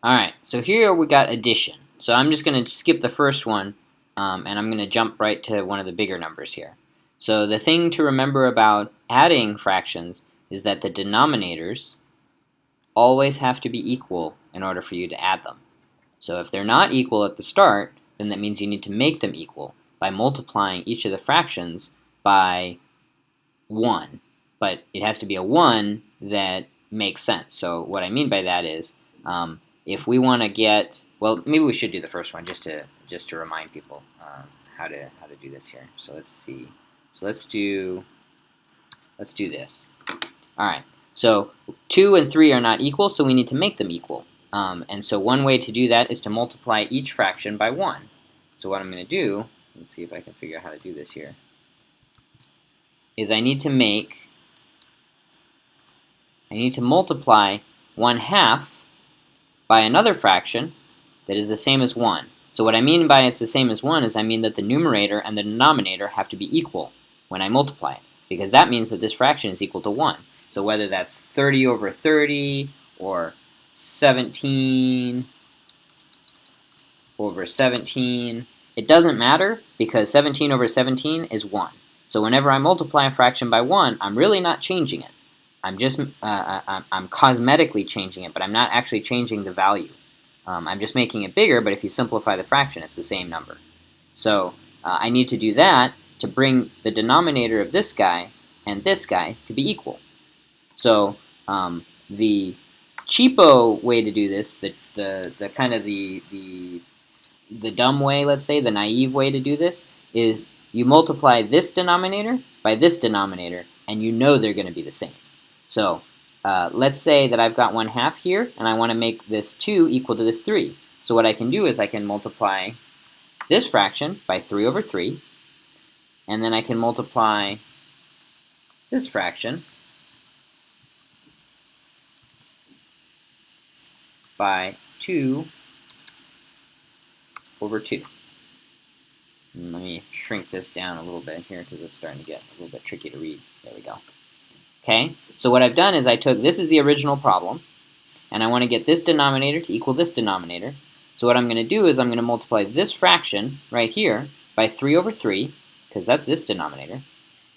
Alright, so here we got addition. So I'm just going to skip the first one, and I'm going to jump right to one of the bigger numbers here. So the thing to remember about adding fractions is that the denominators always have to be equal in order for you to add them. So if they're not equal at the start, then that means you need to make them equal by multiplying each of the fractions by 1. But it has to be a 1 that makes sense. So what I mean by that is, if we want to get, well, maybe we should do the first one just to remind people how to do this here. So let's see. So let's do this. All right. So 2 and 3 are not equal, so we need to make them equal. And so one way to do that is to multiply each fraction by 1. So what I'm going to do, let's see if I can figure out how to do this here, is I need to multiply 1/2 by another fraction that is the same as 1. So what I mean by it's the same as 1 is I mean that the numerator and the denominator have to be equal when I multiply it, because that means that this fraction is equal to 1. So whether that's 30 over 30 or 17 over 17, it doesn't matter because 17 over 17 is 1. So whenever I multiply a fraction by 1, I'm really not changing it. I'm just I'm cosmetically changing it, but I'm not actually changing the value. I'm just making it bigger, but if you simplify the fraction, it's the same number. So I need to do that to bring the denominator of this guy and this guy to be equal. So the cheapo way to do this, the kind of the dumb way, let's say, the naive way to do this, is you multiply this denominator by this denominator, and you know they're going to be the same. So let's say that I've got 1/2 here, and I want to make this 2 equal to this 3. So what I can do is I can multiply this fraction by 3 over 3, and then I can multiply this fraction by 2 over 2. And let me shrink this down a little bit here because it's starting to get a little bit tricky to read. There we go. Okay, so what I've done is I took, this is the original problem, and I want to get this denominator to equal this denominator. So what I'm going to do is I'm going to multiply this fraction right here by 3 over 3, because that's this denominator,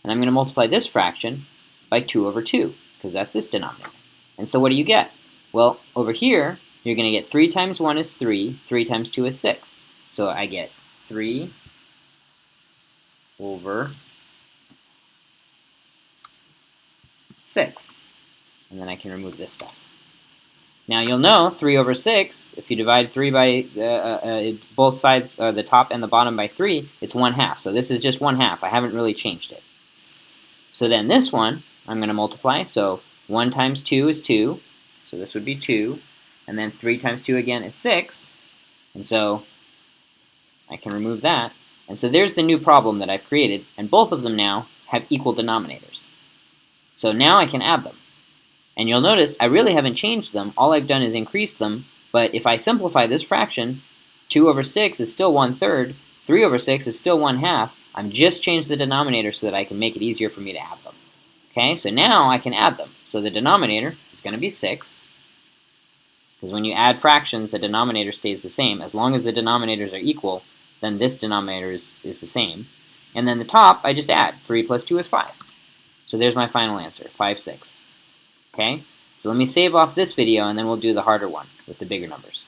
and I'm going to multiply this fraction by 2 over 2, because that's this denominator. And so what do you get? Well, over here, you're going to get 3 times 1 is 3, 3 times 2 is 6. So I get 3 over 6. And then I can remove this stuff. Now you'll know 3 over 6, if you divide 3 by both sides, the top and the bottom by 3, it's 1/2. So this is just 1/2. I haven't really changed it. So then this one, I'm going to multiply. So 1 times 2 is 2. So this would be 2. And then 3 times 2 again is 6. And so I can remove that. And so there's the new problem that I've created. And both of them now have equal denominators. So now I can add them. And you'll notice I really haven't changed them. All I've done is increase them. But if I simplify this fraction, 2 over 6 is still 1/3. 3 over 6 is still 1/2. I'm just changed the denominator so that I can make it easier for me to add them. Okay, so now I can add them. So the denominator is going to be 6. Because when you add fractions, the denominator stays the same. As long as the denominators are equal, then this denominator is the same. And then the top, I just add. 3 plus 2 is 5. So there's my final answer, 5, 6. Okay? So let me save off this video, and then we'll do the harder one with the bigger numbers.